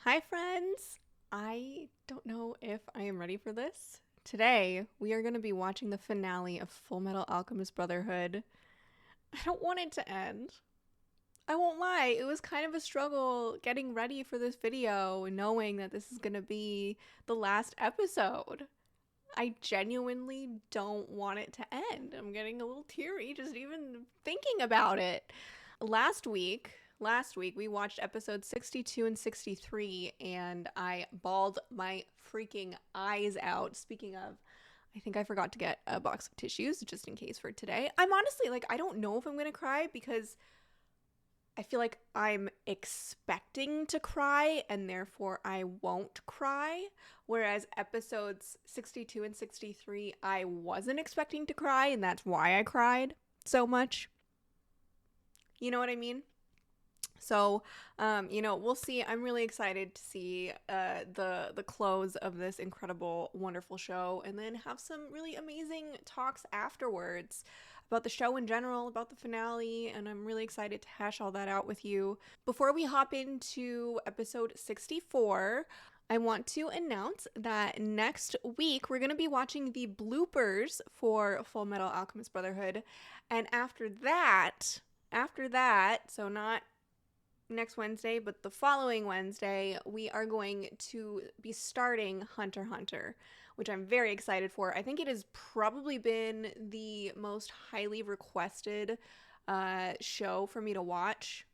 Hi friends! I don't know if I am ready for this. Today, we are going to be watching the finale of Fullmetal Alchemist Brotherhood. I don't want it to end. I won't lie, it was kind of a struggle getting ready for this video and knowing that this is going to be the last episode. I genuinely don't want it to end. I'm getting a little teary just even thinking about it. Last week we watched episodes 62 and 63 and I bawled my freaking eyes out. Speaking of, I think I forgot to get a box of tissues just in case for today. I'm honestly I don't know if I'm going to cry because I feel like I'm expecting to cry and therefore I won't cry. Whereas episodes 62 and 63, I wasn't expecting to cry and that's why I cried so much. You know what I mean? So, we'll see. I'm really excited to see the close of this incredible, wonderful show and then have some really amazing talks afterwards about the show in general, about the finale, and I'm really excited to hash all that out with you. Before we hop into episode 64, I want to announce that next week we're going to be watching the bloopers for Fullmetal Alchemist Brotherhood, and after that, so not next Wednesday, but the following Wednesday, we are going to be starting Hunter x Hunter, which I'm very excited for. I think it has probably been the most highly requested show for me to watch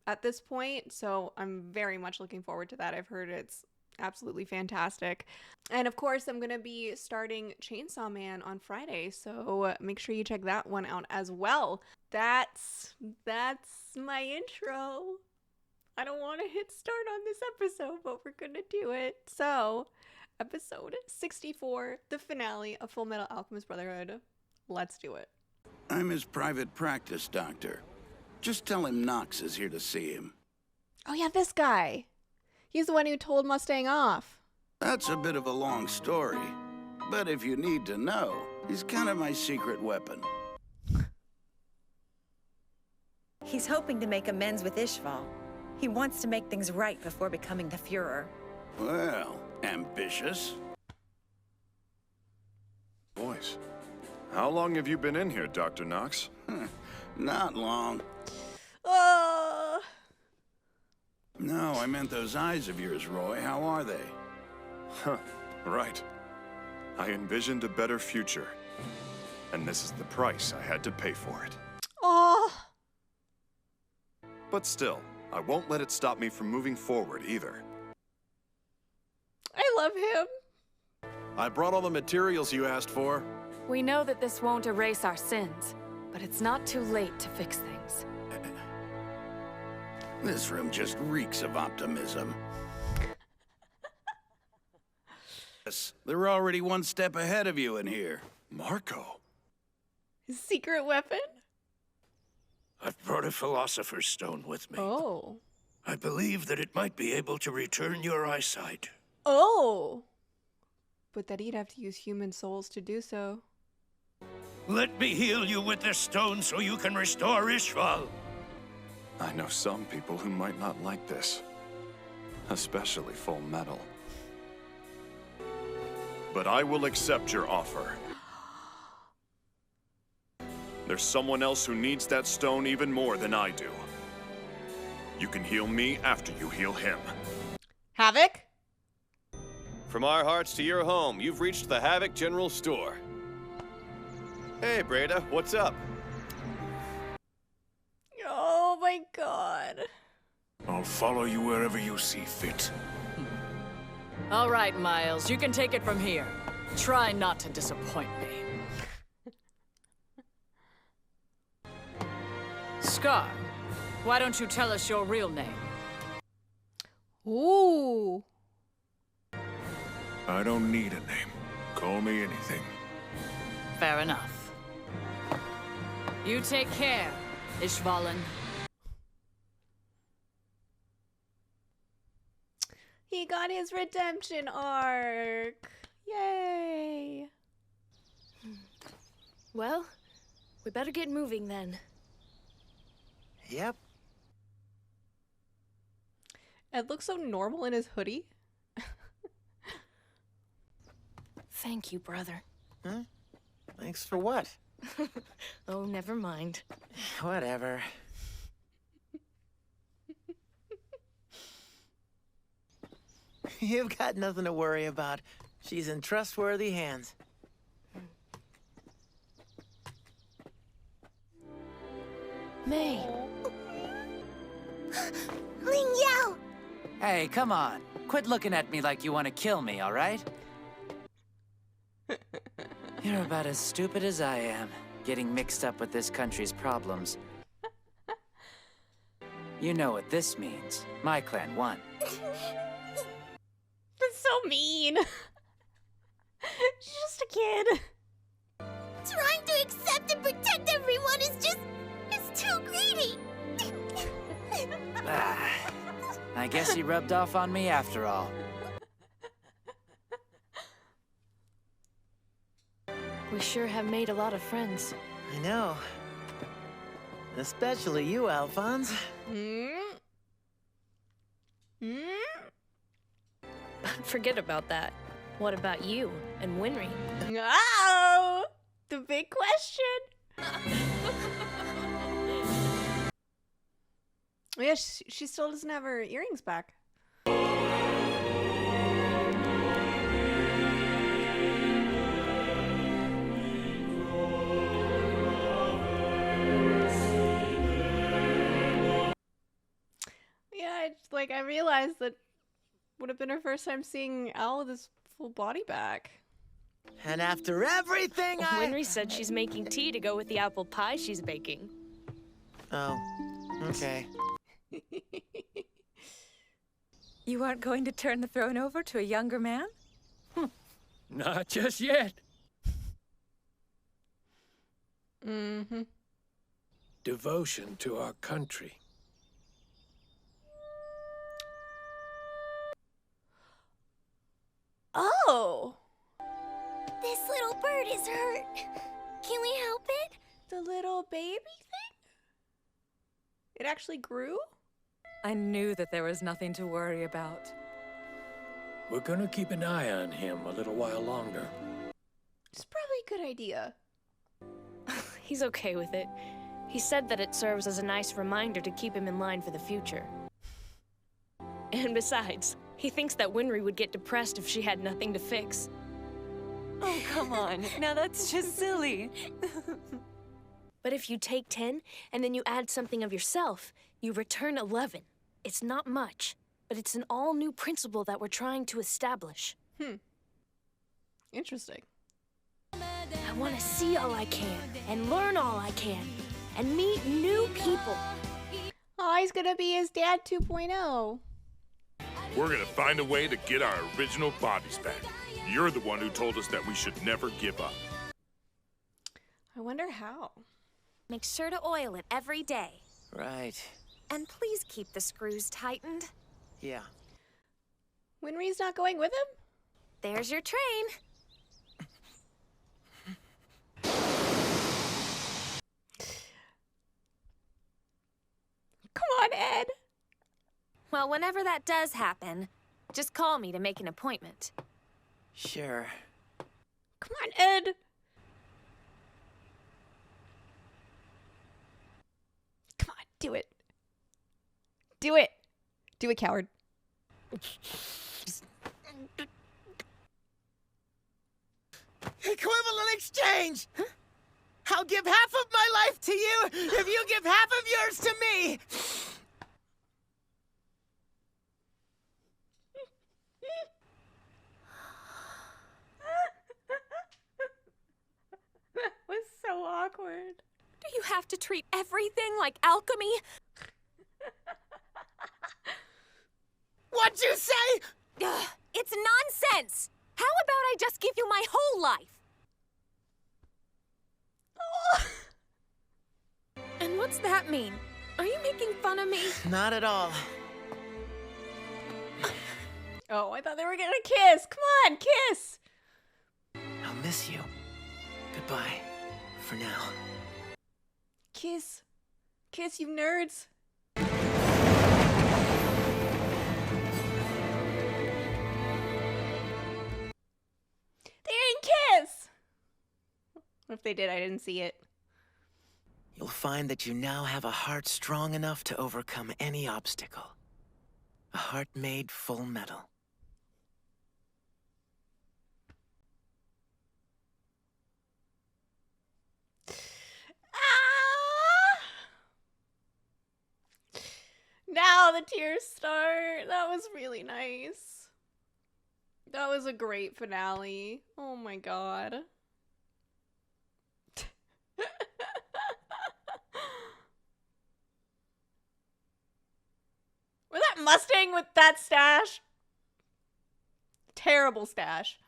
at this point, so I'm very much looking forward to that. I've heard it's absolutely fantastic. And of course, I'm going to be starting Chainsaw Man on Friday, so make sure you check that one out as well. That's my intro. I don't want to hit start on this episode, but we're going to do it. So, episode 64, the finale of Fullmetal Alchemist Brotherhood. Let's do it. I'm his private practice doctor. Just tell him Knox is here to see him. Oh yeah, this guy. He's the one who told Mustang off. That's a bit of a long story. But if you need to know, he's kind of my secret weapon. He's hoping to make amends with Ishval. He wants to make things right before becoming the Führer. Well, ambitious. Boys, how long have you been in here, Dr. Knox? Not long. Oh. No, I meant those eyes of yours, Roy. How are they? Huh, right. I envisioned a better future. And this is the price I had to pay for it. Oh. But still, I won't let it stop me from moving forward either. I love him. I brought all the materials you asked for. We know that this won't erase our sins, but it's not too late to fix things. This room just reeks of optimism. Yes, they're already one step ahead of you in here. Marco? His secret weapon? I've brought a Philosopher's Stone with me. Oh. I believe that it might be able to return your eyesight. Oh. But that he'd have to use human souls to do so. Let me heal you with this stone so you can restore Ishval. I know some people who might not like this. Especially Full Metal. But I will accept your offer. There's someone else who needs that stone even more than I do. You can heal me after you heal him. Havoc? From our hearts to your home, you've reached the Havoc General Store. Hey, Breda, what's up? Oh my god. I'll follow you wherever you see fit. All right, Miles, you can take it from here. Try not to disappoint me. Scar, why don't you tell us your real name? Ooh. I don't need a name. Call me anything. Fair enough. You take care, Ishvalan. He got his redemption arc. Yay. Well, we better get moving then. Yep. Ed looks so normal in his hoodie. Thank you, brother. Huh? Thanks for what? Oh, never mind. Whatever. You've got nothing to worry about. She's in trustworthy hands. May. Ling Yao! Hey, come on. Quit looking at me like you want to kill me, all right? You're about as stupid as I am, getting mixed up with this country's problems. You know what this means. My clan won. That's so mean. She's just a kid. Trying to accept and protect everyone is too greedy! I guess he rubbed off on me after all. We sure have made a lot of friends. I know. Especially you, Alphonse. Forget about that. What about you and Winry? Oh, the big question. Yeah, she still doesn't have her earrings back. Yeah, I realized that would have been her first time seeing Al with his full body back. And after everything Winry said she's making tea to go with the apple pie she's baking. Oh, okay. You aren't going to turn the throne over to a younger man? Not just yet. Mm-hmm. Devotion to our country. Oh! This little bird is hurt. Can we help it? The little baby thing? It actually grew? I knew that there was nothing to worry about. We're gonna keep an eye on him a little while longer. It's probably a good idea. He's okay with it. He said that it serves as a nice reminder to keep him in line for the future. And besides, he thinks that Winry would get depressed if she had nothing to fix. Oh, come on. Now that's just silly. But if you take 10 and then you add something of yourself, you return 11. It's not much, but it's an all-new principle that we're trying to establish. Interesting. I want to see all I can, and learn all I can, and meet new people. Oh, he's gonna be his dad 2.0. We're gonna find a way to get our original bodies back. You're the one who told us that we should never give up. I wonder how. Make sure to oil it every day. Right. And please keep the screws tightened. Yeah. Winry's not going with him? There's your train. Come on, Ed. Well, whenever that does happen, just call me to make an appointment. Sure. Come on, Ed. Come on, do it. Do it. Do it, coward. Equivalent exchange! Huh? I'll give half of my life to you if you give half of yours to me! That was so awkward. Do you have to treat everything like alchemy? What'd you say? Ugh, it's nonsense! How about I just give you my whole life? And what's that mean? Are you making fun of me? Not at all. Oh, I thought they were gonna kiss. Come on, kiss. I'll miss you. Goodbye. For now. Kiss. Kiss, you nerds. What if they did? I didn't see it. You'll find that you now have a heart strong enough to overcome any obstacle. A heart made full metal. Ah! Now the tears start. That was really nice. That was a great finale. Oh my god. Was that Mustang with that stash? Terrible stash.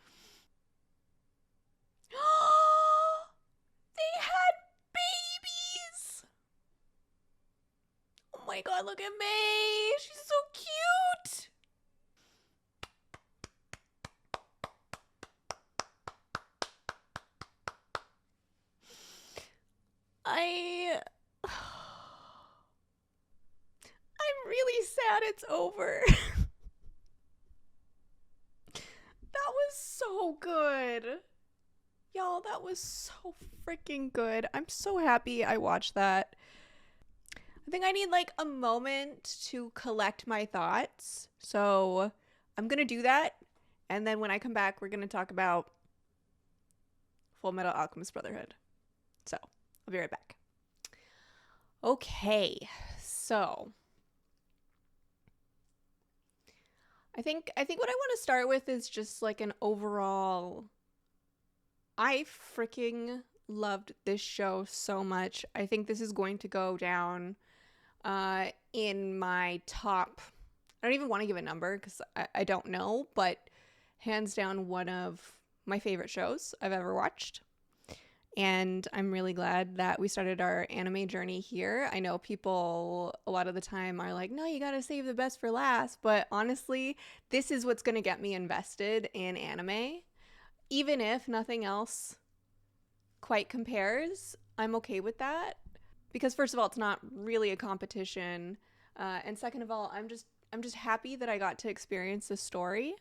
They had babies. Oh my god, look at May. She's so cute. I'm really sad it's over. That was so good. Y'all, that was so freaking good. I'm so happy I watched that. I think I need like a moment to collect my thoughts. So I'm going to do that. And then when I come back, we're going to talk about Fullmetal Alchemist Brotherhood. So I'll be right back. Okay, so I think what I want to start with is just like an overall. I freaking loved this show so much. I think this is going to go down in my top. I don't even want to give a number because I don't know, but hands down one of my favorite shows I've ever watched. And I'm really glad that we started our anime journey here. I know people a lot of the time are like, no, you gotta save the best for last. But honestly, this is what's gonna get me invested in anime. Even if nothing else quite compares, I'm okay with that. Because first of all, it's not really a competition. And second of all, I'm just happy that I got to experience the story.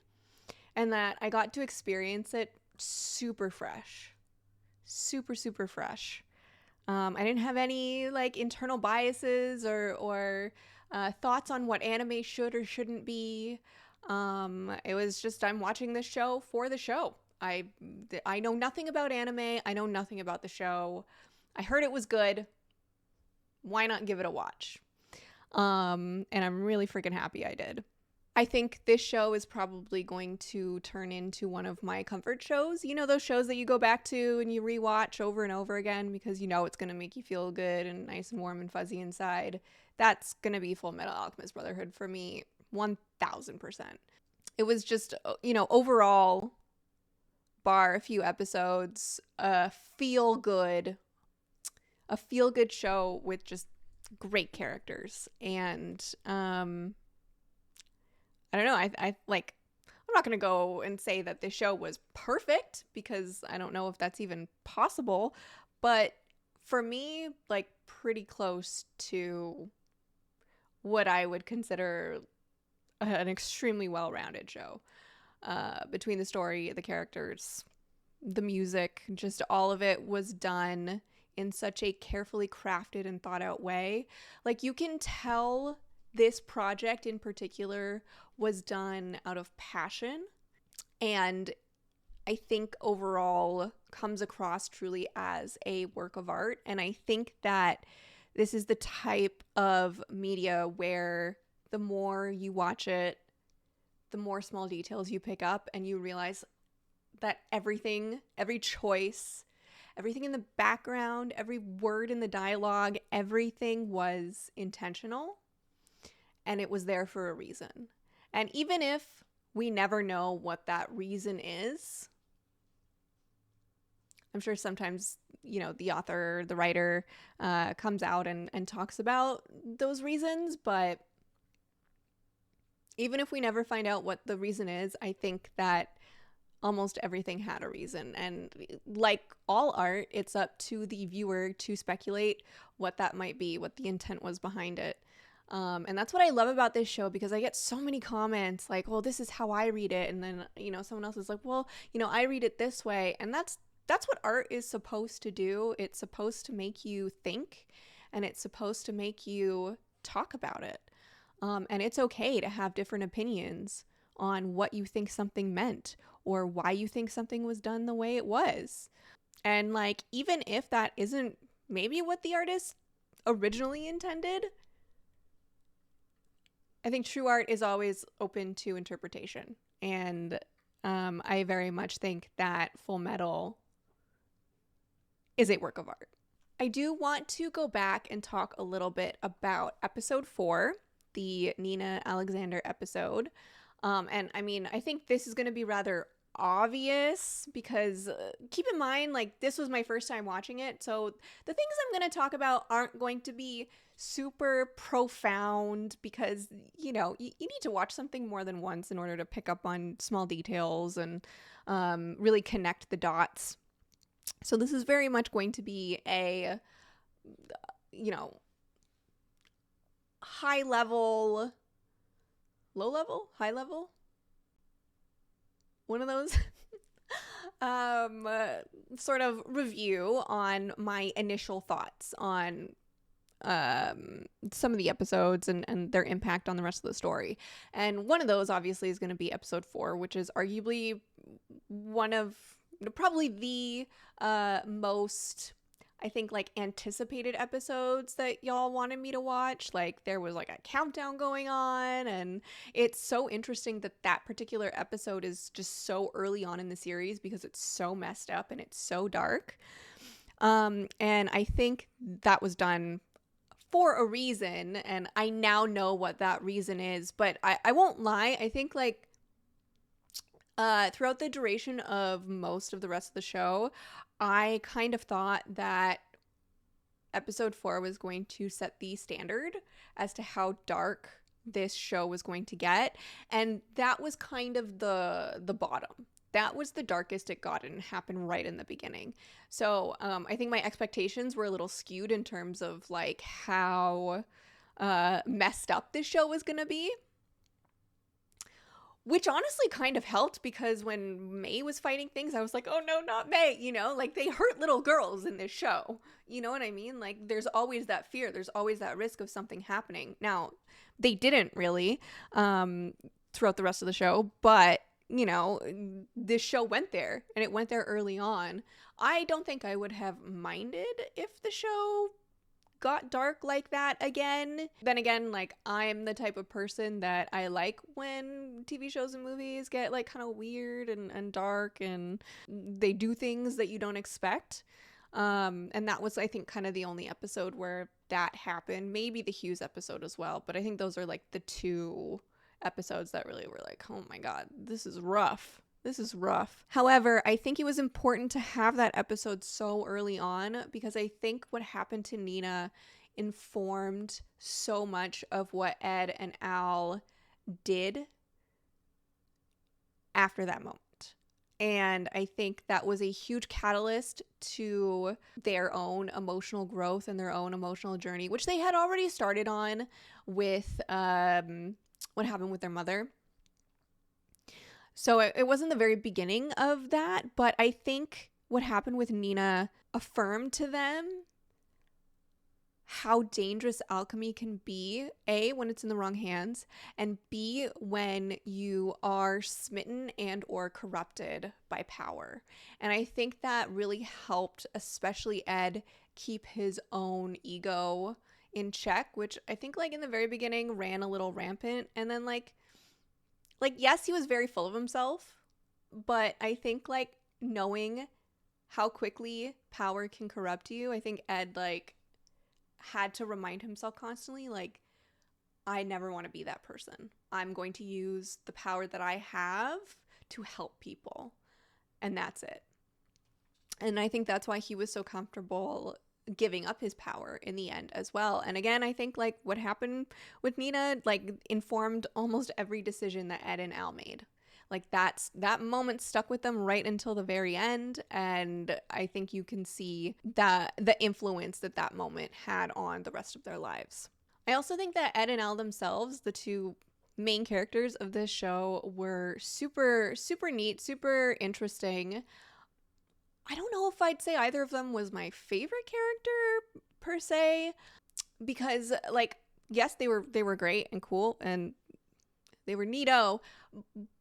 And that I got to experience it super fresh. Super fresh. I didn't have any like internal biases or thoughts on what anime should or shouldn't be. It was just I'm watching this show for the show. I know nothing about anime. I know nothing about the show. I heard it was good. Why not give it a watch? And I'm really freaking happy I did. I think this show is probably going to turn into one of my comfort shows. You know, those shows that you go back to and you rewatch over and over again because you know it's going to make you feel good and nice and warm and fuzzy inside. That's going to be Fullmetal Alchemist Brotherhood for me, 1000%. It was just, you know, overall, bar a few episodes, a feel good show with just great characters. And, I don't know. I like, I'm not going to go and say that this show was perfect because I don't know if that's even possible. But for me, like pretty close to what I would consider an extremely well-rounded show. Between the story, the characters, the music, just all of it was done in such a carefully crafted and thought out way. Like you can tell this project in particular was done out of passion and I think overall comes across truly as a work of art. And I think that this is the type of media where the more you watch it, the more small details you pick up and you realize that everything, every choice, everything in the background, every word in the dialogue, everything was intentional. And it was there for a reason. And even if we never know what that reason is, I'm sure sometimes, you know, the author, the writer comes out and talks about those reasons. But even if we never find out what the reason is, I think that almost everything had a reason. And like all art, it's up to the viewer to speculate what that might be, what the intent was behind it. And that's what I love about this show because I get so many comments like, well, this is how I read it. And then, you know, someone else is like, well, you know, I read it this way. And that's that's what art is supposed to do. It's supposed to make you think, and it's supposed to make you talk about it. And it's okay to have different opinions on what you think something meant or why you think something was done the way it was. And like, even if that isn't maybe what the artist originally intended, I think true art is always open to interpretation. And I very much think that Full Metal is a work of art. I do want to go back and talk a little bit about episode 4, the Nina Alexander episode. And I mean, I think this is going to be rather obvious because keep in mind, like, this was my first time watching it. So the things I'm going to talk about aren't going to be super profound because, you know, you need to watch something more than once in order to pick up on small details and really connect the dots. So this is very much going to be a, you know, high level, low level, high level, one of those sort of review on my initial thoughts on some of the episodes and their impact on the rest of the story. And one of those obviously is going to be episode 4, which is arguably one of probably the most, I think, like, anticipated episodes that y'all wanted me to watch. Like, there was like a countdown going on, and it's so interesting that that particular episode is just so early on in the series because it's so messed up and it's so dark. And I think that was done for a reason, and I now know what that reason is. But I won't lie, I think, like, throughout the duration of most of the rest of the show, I kind of thought that episode 4 was going to set the standard as to how dark this show was going to get, and that was kind of the bottom. That was the darkest it got, and it happened right in the beginning. So I think my expectations were a little skewed in terms of like how messed up this show was gonna be. Which honestly kind of helped because when May was fighting things, I was like, oh no, not May, you know? Like, they hurt little girls in this show. You know what I mean? Like, there's always that fear. There's always that risk of something happening. Now, they didn't really throughout the rest of the show, but, you know, this show went there, and it went there early on. I don't think I would have minded if the show got dark like that again. Then again, like, I'm the type of person that I like when TV shows and movies get like kind of weird and dark, and they do things that you don't expect. And that was, I think, kind of the only episode where that happened. Maybe the Hughes episode as well, but I think those are like the 2 episodes that really were like, oh my god, this is rough. This is rough. However, I think it was important to have that episode so early on because I think what happened to Nina informed so much of what Ed and Al did after that moment. And I think that was a huge catalyst to their own emotional growth and their own emotional journey, which they had already started on with what happened with their mother. So it wasn't the very beginning of that, but I think what happened with Nina affirmed to them how dangerous alchemy can be, A, when it's in the wrong hands, and B, when you are smitten and or corrupted by power. And I think that really helped, especially Ed, keep his own ego in check, which I think, like, in the very beginning ran a little rampant, and then like yes, he was very full of himself, but I think, like, knowing how quickly power can corrupt you, I think Ed, like, had to remind himself constantly, like, I never want to be that person. I'm going to use the power that I have to help people, and that's it. And I think that's why he was so comfortable giving up his power in the end as well. And again, I think, like, what happened with Nina, like, informed almost every decision that Ed and Al made. Like, that moment stuck with them right until the very end, and I think you can see the influence that moment had on the rest of their lives. I also think that Ed and Al themselves, the 2 main characters of this show, were super, super neat, super interesting. I don't know if I'd say either of them was my favorite character per se, because like, yes, they were great and cool and they were neato,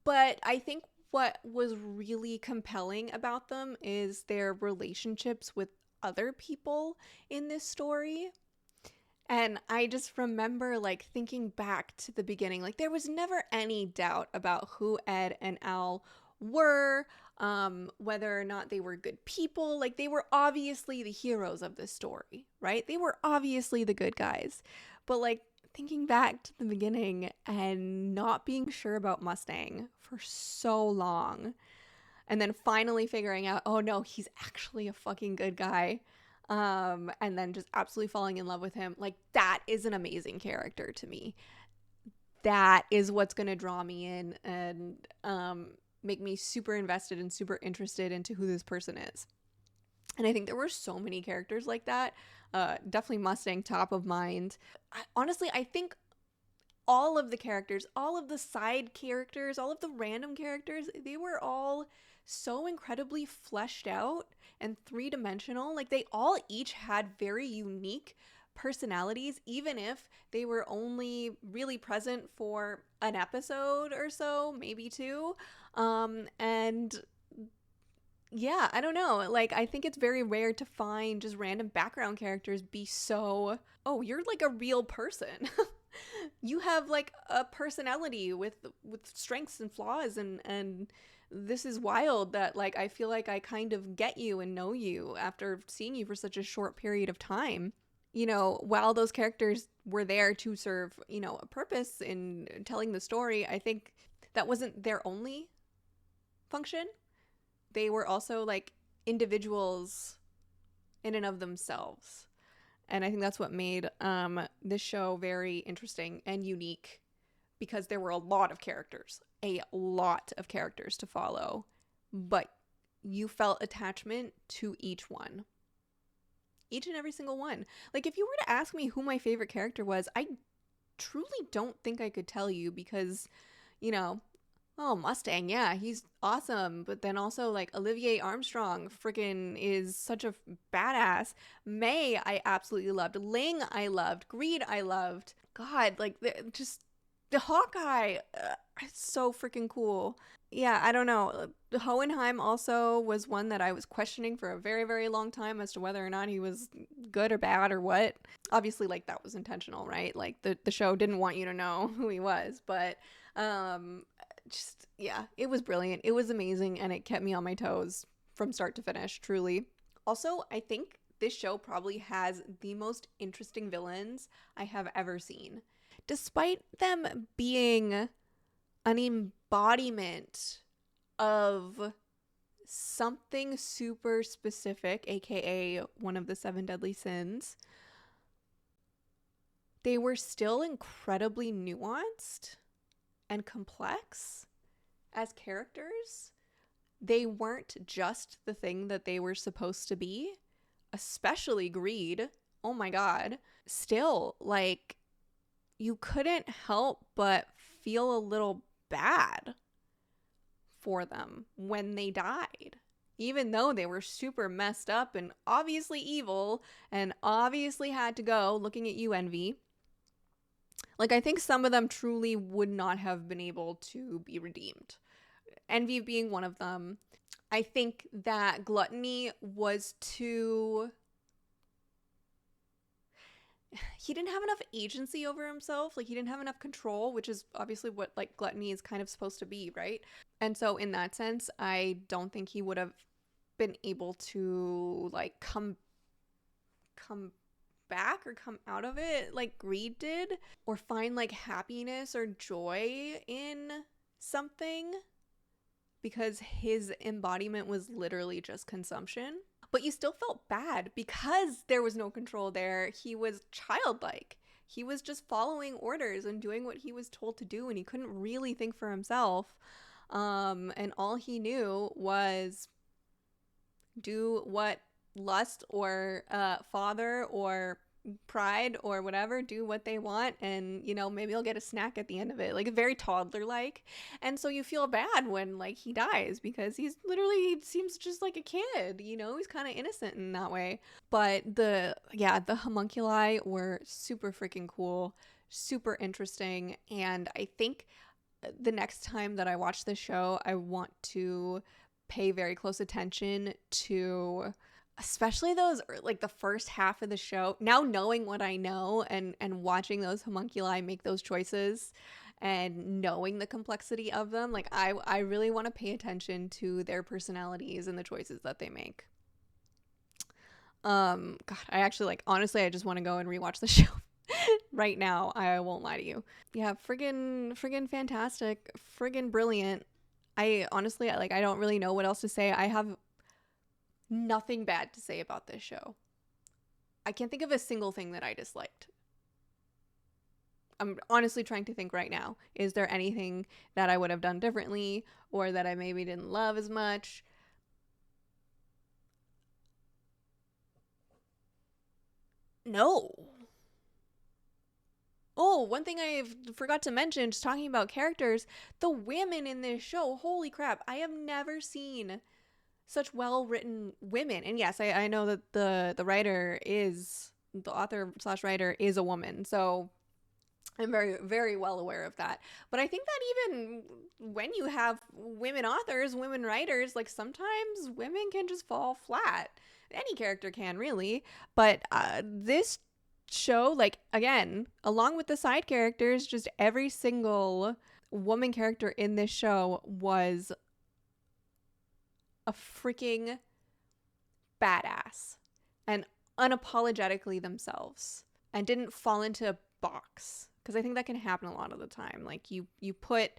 but I think what was really compelling about them is their relationships with other people in this story. And I just remember like thinking back to the beginning, like there was never any doubt about who Ed and Al were, whether or not they were good people. Like they were obviously the heroes of this story, right? They were obviously the good guys. But like thinking back to the beginning and not being sure about Mustang for so long, and then finally figuring out, oh no, he's actually a fucking good guy. And then just absolutely falling in love with him. Like that is an amazing character to me. That is what's going to draw me in and make me super invested and super interested into who this person is. And I think there were so many characters like that. Definitely Mustang top of mind. Honestly, I think all of the characters, all of the side characters, all of the random characters, they were all so incredibly fleshed out and three-dimensional. Like they all each had very unique personalities, even if they were only really present for an episode or so, maybe two. And yeah, I don't know. Like, I think it's very rare to find just random background characters be so, oh, you're like a real person. You have like a personality with strengths and flaws, and this is wild that like I feel like I kind of get you and know you after seeing you for such a short period of time. You know, while those characters were there to serve, you know, a purpose in telling the story, I think that wasn't their only function. They were also like individuals in and of themselves. And I think that's what made this show very interesting and unique, because there were a lot of characters to follow, but you felt attachment to each one. Each and every single one. Like if you were to ask me who my favorite character was, I truly don't think I could tell you, because, you know, oh, Mustang, yeah, he's awesome. But then also, like, Olivier Armstrong freaking is such a badass. May, I absolutely loved. Ling, I loved. Greed, I loved. God, like, just the Hawkeye, so freaking cool. Yeah, I don't know. Hohenheim also was one that I was questioning for a very, very long time as to whether or not he was good or bad or what. Obviously, like, that was intentional, right? Like, the show didn't want you to know who he was, but just, yeah, it was brilliant. It was amazing, and it kept me on my toes from start to finish, truly. Also, I think this show probably has the most interesting villains I have ever seen. Despite them being an embodiment of something super specific, aka one of the 7 deadly sins, they were still incredibly nuanced and complex as characters. They weren't just the thing that they were supposed to be, especially Greed. Oh my god. Still, like, you couldn't help but feel a little bad for them when they died, even though they were super messed up and obviously evil and obviously had to go. Looking at you, Envy. Like, I think some of them truly would not have been able to be redeemed. Envy being one of them. I think that Gluttony was too... He didn't have enough agency over himself. Like, he didn't have enough control, which is obviously what, like, Gluttony is kind of supposed to be, right? And so in that sense, I don't think he would have been able to, like, come back or come out of it like Greed did, or find like happiness or joy in something, because his embodiment was literally just consumption. But you still felt bad because there was no control there. He was childlike. He was just following orders and doing what he was told to do, and he couldn't really think for himself. And all he knew was do what lust or father or pride or whatever, do what they want, and you know, maybe I'll get a snack at the end of it, like very toddler like. And so you feel bad when like he dies, because he's literally, he seems just like a kid, you know, he's kind of innocent in that way. But the homunculi were super freaking cool, super interesting, and I think the next time that I watch this show, I want to pay very close attention to especially those, like the first half of the show. Now knowing what I know, and watching those homunculi make those choices and knowing the complexity of them, like I really want to pay attention to their personalities and the choices that they make. God, I actually, like, honestly, I just want to go and rewatch the show right now. I won't lie to you. Yeah, friggin' fantastic, friggin' brilliant. I honestly, like, I don't really know what else to say. I have nothing bad to say about this show. I can't think of a single thing that I disliked. I'm honestly trying to think right now. Is there anything that I would have done differently, or that I maybe didn't love as much? No. Oh, one thing I forgot to mention, just talking about characters, the women in this show, holy crap, I have never seen such well-written women. And yes, I know that the writer is, the author slash writer is a woman, so I'm very, very well aware of that. But I think that even when you have women authors, women writers, like sometimes women can just fall flat. Any character can, really. But this show, like, again, along with the side characters, just every single woman character in this show was a freaking badass and unapologetically themselves, and didn't fall into a box, because I think that can happen a lot of the time. Like you put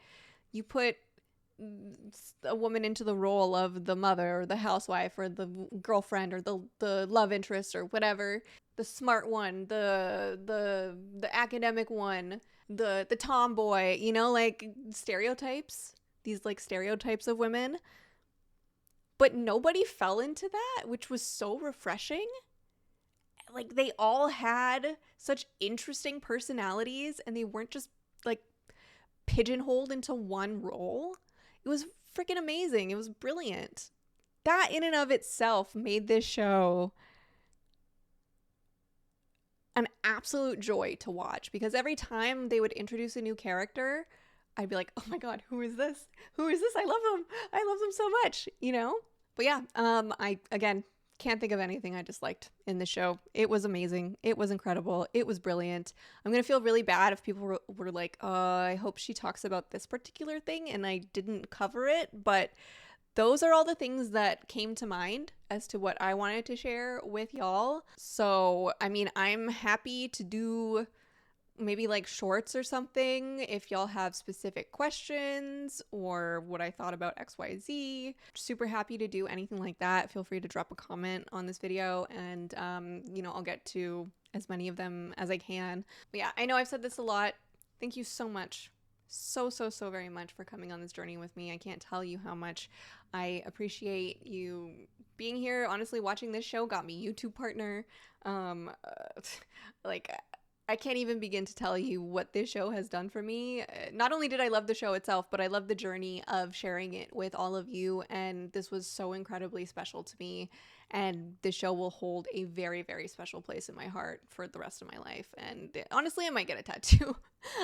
a woman into the role of the mother or the housewife or the girlfriend or the love interest or whatever, the smart one, the academic one, the tomboy, you know, like stereotypes, these like stereotypes of women. But nobody fell into that, which was so refreshing. Like, they all had such interesting personalities, and they weren't just like pigeonholed into one role. It was freaking amazing. It was brilliant. That in and of itself made this show an absolute joy to watch, because every time they would introduce a new character, I'd be like, oh my god, who is this? Who is this? I love them so much, you know? But yeah, I, again, can't think of anything I disliked in the show. It was amazing. It was incredible. It was brilliant. I'm gonna feel really bad if people were like, I hope she talks about this particular thing and I didn't cover it, but those are all the things that came to mind as to what I wanted to share with y'all. So, I mean, I'm happy to do maybe like shorts or something if y'all have specific questions or what I thought about XYZ. Super happy to do anything like that. Feel free to drop a comment on this video, and you know, I'll get to as many of them as I can. But yeah, I know I've said this a lot. Thank you so much, so very much for coming on this journey with me. I can't tell you how much I appreciate you being here. Honestly, watching this show got me YouTube partner. Like, I can't even begin to tell you what this show has done for me. Not only did I love the show itself, but I love the journey of sharing it with all of you, and this was so incredibly special to me, and this show will hold a very, very special place in my heart for the rest of my life. And honestly, I might get a tattoo.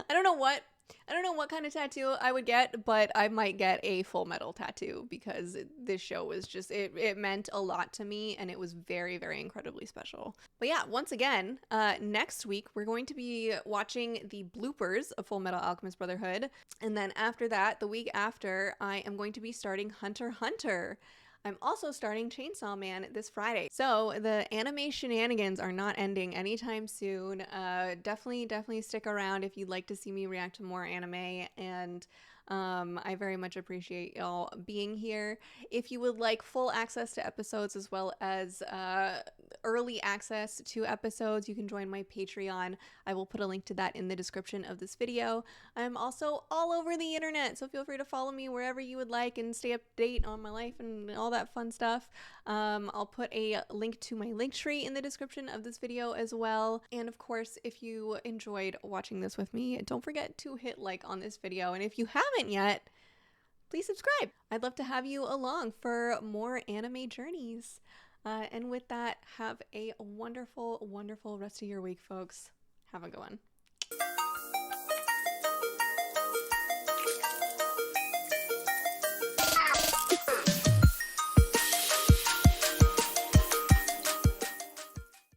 I don't know what kind of tattoo I would get, but I might get a Full Metal tattoo, because this show was just, it meant a lot to me, and it was very, very incredibly special. But yeah, once again, next week we're going to be watching the bloopers of Fullmetal Alchemist Brotherhood, and then after that, the week after, I am going to be starting Hunter x Hunter. I'm also starting Chainsaw Man this Friday. So the anime shenanigans are not ending anytime soon. Definitely stick around if you'd like to see me react to more anime. And I very much appreciate y'all being here. If you would like full access to episodes as well as early access to episodes, you can join my Patreon. I will put a link to that in the description of this video. I'm also all over the internet, so feel free to follow me wherever you would like and stay up to date on my life and all that fun stuff. I'll put a link to my Linktree in the description of this video as well. And of course, if you enjoyed watching this with me, don't forget to hit like on this video. And if you haven't yet, please subscribe. I'd love to have you along for more anime journeys. And with that, have a wonderful, wonderful rest of your week, folks. Have a good one.